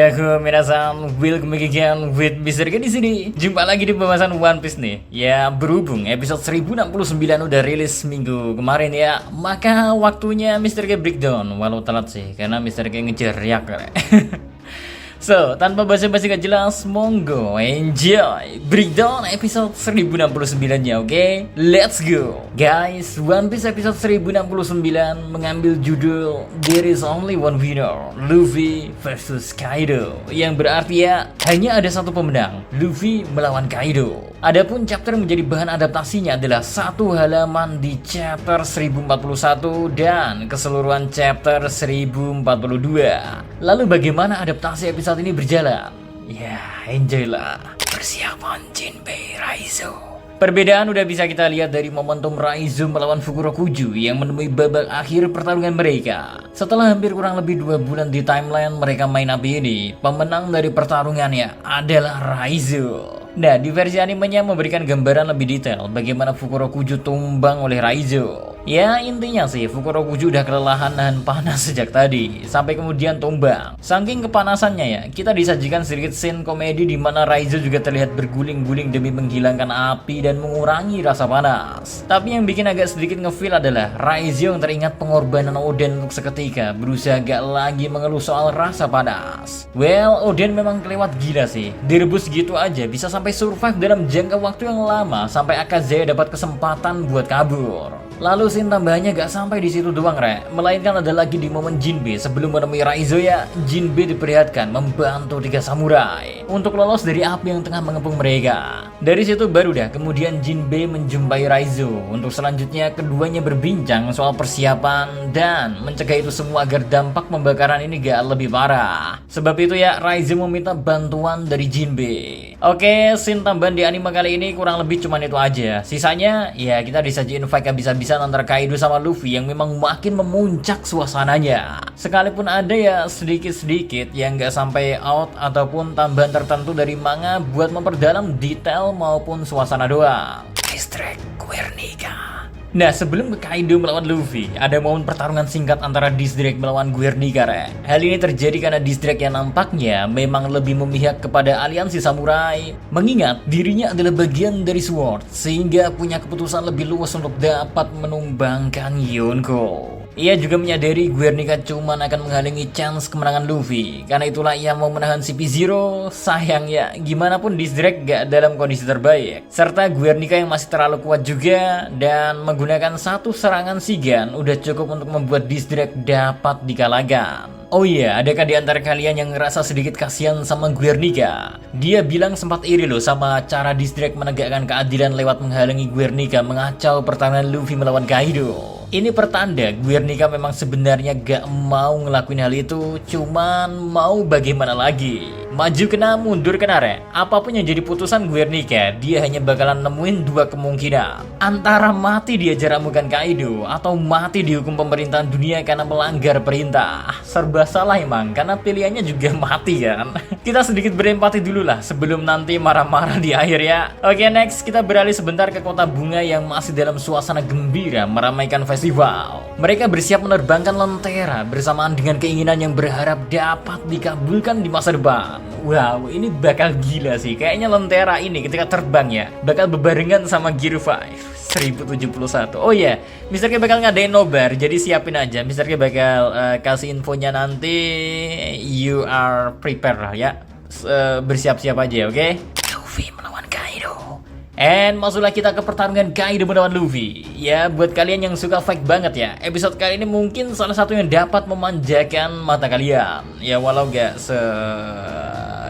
Konnichiwa minasan, welcome back again with Mr. K di sini. Jumpa lagi di pembahasan One Piece nih. Ya, berhubung episode 1069 udah rilis minggu kemarin ya, maka waktunya Mr. K breakdown. Walau telat sih, karena Mr. K ngejar riak. So, tanpa basa-basi gak jelas, monggo enjoy breakdown episode 1069-nya, oke? Let's go! Guys, One Piece episode 1069 mengambil judul There is only one winner, Luffy versus Kaido. Yang berarti ya, hanya ada satu pemenang, Luffy melawan Kaido. Adapun chapter menjadi bahan adaptasinya adalah satu halaman di chapter 1041 dan keseluruhan chapter 1042. Lalu bagaimana adaptasi episode ini berjalan? Ya, enjoy lah. Persiapan Jinbei Raizo. Perbedaan udah bisa kita lihat dari momentum Raizo melawan Fukurokuju yang menemui babak akhir pertarungan mereka. Setelah hampir kurang lebih 2 bulan di timeline mereka main api ini, pemenang dari pertarungannya adalah Raizo. Nah, di versi animenya memberikan gambaran lebih detail bagaimana Fukurokuju tumbang oleh Raizo. Ya, intinya sih Fukurokuju udah kelelahan nahan panas sejak tadi, sampai kemudian tumbang. Saking kepanasannya ya, kita disajikan sedikit scene komedi di mana Raizo juga terlihat berguling-guling demi menghilangkan api dan mengurangi rasa panas. Tapi yang bikin agak sedikit ngefeel adalah Raizo yang teringat pengorbanan Oden untuk seketika, berusaha gak lagi mengeluh soal rasa panas. Well, Oden memang kelewat gila sih, direbus gitu aja bisa sampai survive dalam jangka waktu yang lama sampai Akazaya dapat kesempatan buat kabur. Lalu scene tambahannya gak sampai di situ doang, melainkan ada lagi di momen Jinbei sebelum menemui Raizo ya. Jinbei diperlihatkan membantu 3 samurai untuk lolos dari api yang tengah mengepung mereka. Dari situ baru dah kemudian Jinbei menjumpai Raizo untuk selanjutnya keduanya berbincang soal persiapan dan mencegah itu semua agar dampak pembakaran ini gak lebih parah. Sebab itu ya Raizo meminta bantuan dari Jinbei. Oke, scene tambahan di anime kali ini kurang lebih cuman itu aja. Sisanya ya kita disajiin fight habis-habisan antara Kaido sama Luffy yang memang makin memuncak suasananya. Sekalipun ada ya sedikit-sedikit yang gak sampai out ataupun tambahan tertentu dari manga buat memperdalam detail maupun suasana doang. Distrik Guernica. Nah, sebelum ke Kaido melawan Luffy, ada momen pertarungan singkat antara Distrik melawan Guernica. Hal ini terjadi karena Distrik yang nampaknya memang lebih memihak kepada aliansi samurai, mengingat dirinya adalah bagian dari Sword, sehingga punya keputusan lebih luas untuk dapat menumbangkan Yonko. Ia juga menyadari Guernica cuman akan menghalangi chance kemenangan Luffy. Karena itulah ia mau menahan CP0. Sayang ya, gimana pun Distrik gak dalam kondisi terbaik. Serta Guernica yang masih terlalu kuat juga. Dan menggunakan satu serangan Shigan udah cukup untuk membuat Distrik dapat dikalahkan. Oh iya, adakah di antara kalian yang ngerasa sedikit kasihan sama Guernica? Dia bilang sempat iri loh sama cara Distrik menegakkan keadilan lewat menghalangi Guernica mengacau pertarungan Luffy melawan Kaido. Ini pertanda Guernica memang sebenarnya gak mau ngelakuin hal itu, cuman mau bagaimana lagi. Maju kena, mundur kena, apapun yang jadi putusan Guernica, dia hanya bakalan nemuin 2 kemungkinan. Antara mati diajar amukan Kaido, atau mati dihukum pemerintahan dunia karena melanggar perintah. Serba salah emang, karena pilihannya juga mati kan. Kita sedikit berempati dulu lah, sebelum nanti marah-marah di akhir ya. Oke, next kita beralih sebentar ke kota bunga yang masih dalam suasana gembira meramaikan festival. Mereka bersiap menerbangkan lentera bersamaan dengan keinginan yang berharap dapat dikabulkan di masa depan. Wow, ini bakal gila sih. Kayaknya lentera ini ketika terbang ya bakal bebarengan sama Gear 5 1071. Oh ya, Mr. K bakal ngadain nobar, jadi siapin aja. Mr. K bakal kasih infonya nanti. You are prepare lah ya. Bersiap-siap aja, oke? Luffy melawan Kaido. And masuklah kita ke pertarungan Kaido melawan Luffy. Ya, buat kalian yang suka fight banget ya, episode kali ini mungkin salah satu yang dapat memanjakan mata kalian. Ya, walau gak segila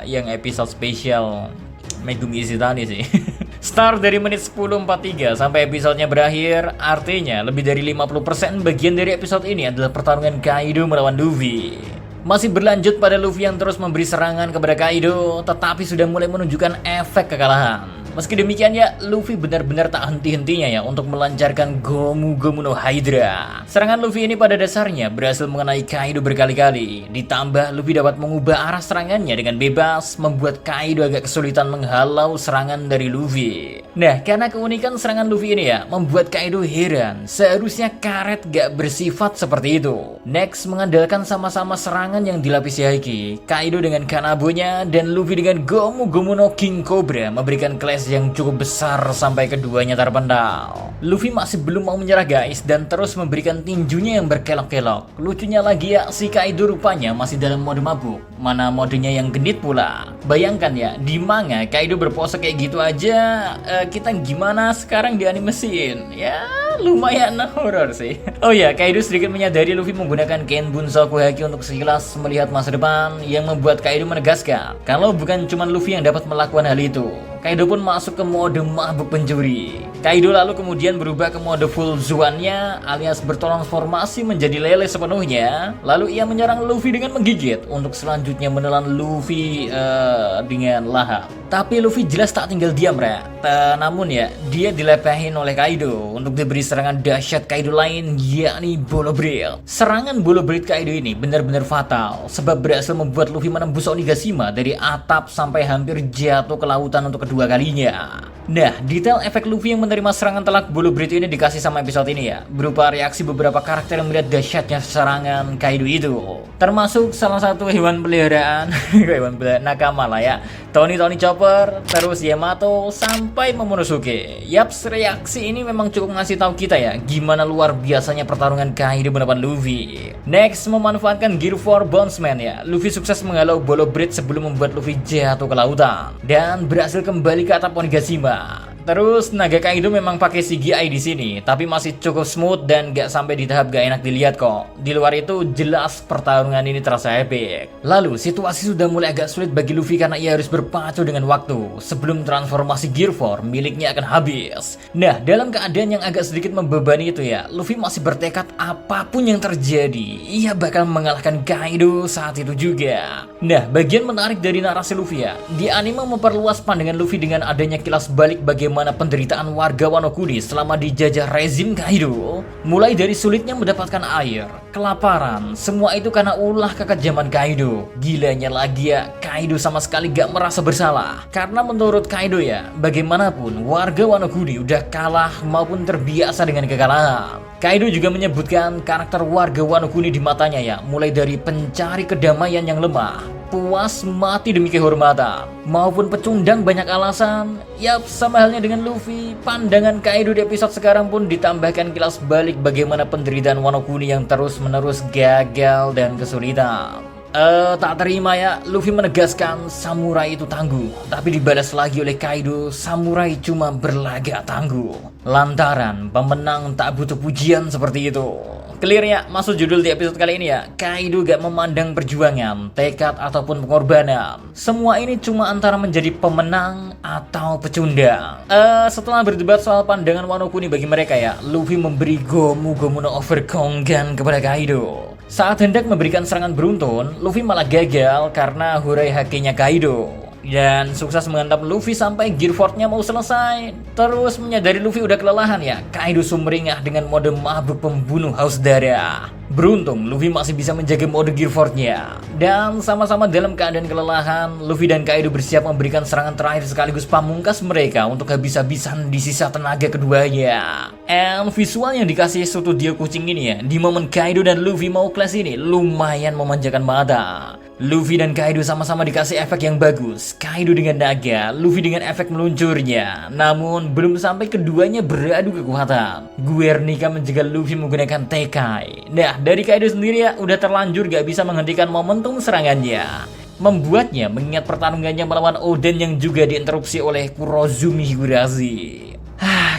yang episode spesial Megumi Ishitani sih. Start dari menit 10.43 sampai episodenya berakhir, artinya lebih dari 50% bagian dari episode ini adalah pertarungan Kaido melawan Luffy. Masih berlanjut pada Luffy yang terus memberi serangan kepada Kaido, tetapi sudah mulai menunjukkan efek kekalahan. Meski demikian ya, Luffy benar-benar tak henti-hentinya ya untuk melancarkan Gomu Gomu no Hydra. Serangan Luffy ini pada dasarnya berhasil mengenai Kaido berkali-kali. Ditambah Luffy dapat mengubah arah serangannya dengan bebas, membuat Kaido agak kesulitan menghalau serangan dari Luffy. Nah, karena keunikan serangan Luffy ini ya, membuat Kaido heran. Seharusnya karet gak bersifat seperti itu. Next, mengandalkan sama-sama serangan yang dilapisi Haki. Kaido dengan Kanabonya dan Luffy dengan Gomu Gomu no King Cobra memberikan clash yang cukup besar sampai keduanya terpental. Luffy masih belum mau menyerah guys dan terus memberikan tinjunya yang berkelok-kelok. Lucunya lagi ya, si Kaido rupanya masih dalam mode mabuk. Mana modenya yang genit pula. Bayangkan ya, di manga Kaido berpose kayak gitu aja, kita gimana sekarang dianimesin? Ya lumayan horor sih. Oh ya, Kaido sedikit menyadari Luffy menggunakan Ken Bunsoku Haki untuk sekilas melihat masa depan, yang membuat Kaido menegaskan kalau bukan cuma Luffy yang dapat melakukan hal itu. Kaido pun masuk ke mode mabuk pencuri. Kaido lalu kemudian berubah ke mode full Zuan-nya alias bertransformasi menjadi lele sepenuhnya. Lalu ia menyerang Luffy dengan menggigit untuk selanjutnya menelan Luffy dengan lahap. Tapi Luffy jelas tak tinggal diam namun ya, dia dilepehin oleh Kaido untuk diberi serangan dahsyat Kaido lain, yakni Bolo Breath. Serangan Bolo Breath Kaido ini benar-benar fatal sebab berhasil membuat Luffy menembus Onigashima dari atap sampai hampir jatuh ke lautan untuk kedua kalinya. Nah, detail efek Luffy yang menerima serangan telak Bolo Breath ini dikasih sama episode ini ya, berupa reaksi beberapa karakter yang melihat dahsyatnya serangan Kaido itu. Termasuk salah satu hewan peliharaan, hewan peliharaan nakama lah ya, Tony Chopper, terus Yamato, sampai Momonosuke. Yaps, reaksi ini memang cukup ngasih tahu kita ya, gimana luar biasanya pertarungan Kaido berhadapan Luffy. Next, memanfaatkan Gear 4 Bondsman ya, Luffy sukses menghalau Bolo Breath sebelum membuat Luffy jatuh ke lautan dan berhasil kembali ke atap Onigashima. Terus naga Kaido memang pakai CGI di sini, tapi masih cukup smooth dan gak sampai di tahap gak enak dilihat kok. Di luar itu jelas pertarungan ini terasa epic. Lalu situasi sudah mulai agak sulit bagi Luffy karena ia harus berpacu dengan waktu sebelum transformasi Gear 4 miliknya akan habis. Nah, dalam keadaan yang agak sedikit membebani itu ya, Luffy masih bertekad apapun yang terjadi, ia bakal mengalahkan Kaido saat itu juga. Nah, bagian menarik dari narasi Luffy ya, di anime memperluas pandangan Luffy dengan adanya kilas balik bagaimana penderitaan warga Wano Kuni selama dijajah rezim Kaido. Mulai dari sulitnya mendapatkan air, kelaparan, semua itu karena ulah kekejaman Kaido. Gilanya lagi ya, Kaido sama sekali gak merasa bersalah. Karena menurut Kaido ya, bagaimanapun warga Wano Kuni udah kalah maupun terbiasa dengan kekalahan. Kaido juga menyebutkan karakter warga Wano Kuni di matanya ya, mulai dari pencari kedamaian yang lemah, puas mati demi kehormatan, maupun pecundang banyak alasan. Yap, sama halnya dengan Luffy, pandangan Kaido di episode sekarang pun ditambahkan kilas balik bagaimana penderitaan Wano Kuni yang terus-menerus gagal dan kesulitan. Tak terima ya, Luffy menegaskan samurai itu tangguh, tapi dibalas lagi oleh Kaido, samurai cuma berlagak tangguh. Lantaran pemenang tak butuh pujian seperti itu. Clear ya, masuk judul di episode kali ini ya, Kaido gak memandang perjuangan, tekad ataupun pengorbanan. Semua ini cuma antara menjadi pemenang atau pecundang. Setelah berdebat soal pandangan Wano Kuni bagi mereka ya, Luffy memberi Gomu Gomu no Overkongan kepada Kaido. Saat hendak memberikan serangan beruntun, Luffy malah gagal karena hurai hakinya Kaido. Dan sukses menghantam Luffy sampai Gear 4-nya mau selesai. Terus menyadari Luffy udah kelelahan ya, Kaido sumringah dengan mode mabuk pembunuh haus darah. Beruntung Luffy masih bisa menjaga mode Gear 4-nya. Dan sama-sama dalam keadaan kelelahan, Luffy dan Kaido bersiap memberikan serangan terakhir sekaligus pamungkas mereka untuk habis-habisan di sisa tenaga keduanya. And visual yang dikasih studio kucing ini ya, di momen Kaido dan Luffy mau clash ini lumayan memanjakan mata. Luffy dan Kaido sama-sama dikasih efek yang bagus. Kaido dengan naga, Luffy dengan efek meluncurnya. Namun belum sampai keduanya beradu kekuatan, Guernica menjegal Luffy menggunakan Tekai. Nah, dari Kaido sendiri ya udah terlanjur gak bisa menghentikan momentum serangannya, membuatnya mengingat pertarungannya melawan Oden yang juga diinterupsi oleh Kurozumi Higurashi.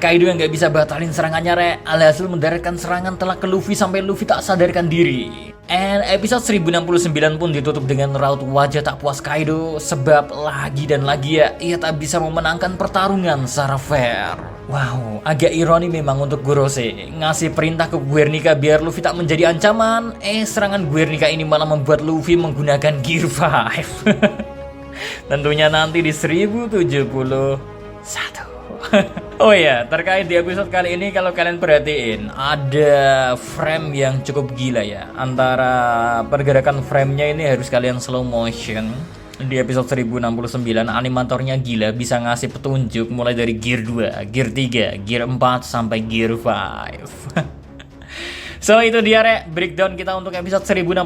Kaido yang gak bisa batalin serangannya alhasil mendaratkan serangan telak ke Luffy sampai Luffy tak sadarkan diri. And episode 1069 pun ditutup dengan raut wajah tak puas Kaido sebab lagi dan lagi ya ia tak bisa memenangkan pertarungan secara fair. Wow, agak ironi memang untuk Gorose ngasih perintah ke Guernica biar Luffy tak menjadi ancaman. Serangan Guernica ini malah membuat Luffy menggunakan Gear 5. Tentunya nanti di 1070 satu. Oh ya, terkait di episode kali ini kalau kalian perhatiin ada frame yang cukup gila ya. Antara pergerakan framenya ini harus kalian slow motion. Di episode 1069 animatornya gila, bisa ngasih petunjuk mulai dari gear 2, gear 3, gear 4 sampai gear 5. So itu dia breakdown kita untuk episode 1069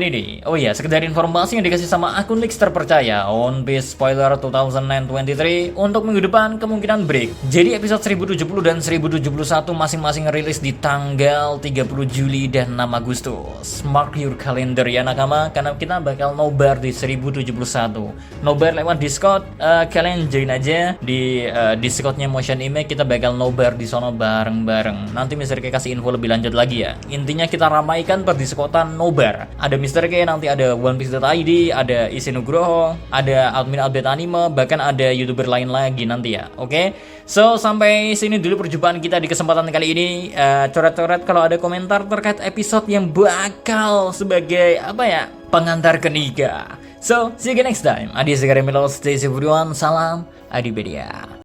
ini. Oh iya, sekedar informasi yang dikasih sama akun leaks terpercaya, One Piece Spoiler 2023 untuk minggu depan kemungkinan break. Jadi episode 1070 dan 1071 masing-masing rilis di tanggal 30 Juli dan 6 Agustus. Mark your calendar ya nakama, karena kita bakal nobar di 1071. Nobar lewat Discord, kalian join aja di Discordnya Motion Image, kita bakal nobar di sono bareng-bareng. Nanti Mr. K kasih info lebih lanjut lagi ya. Intinya kita ramaikan perdiskotan nobar. Ada Mr. K, nanti ada OnePiece.id, ada Issei Nugroho, ada admin update anime, bahkan ada YouTuber lain lagi nanti ya. Oke? So, sampai sini dulu perjumpaan kita di kesempatan kali ini. Coret-coret kalau ada komentar terkait episode yang bakal sebagai apa ya? Pengantar ke nikah. So, see you again next time. Adi Segara Milo, stay safe everyone. Salam Adipedia.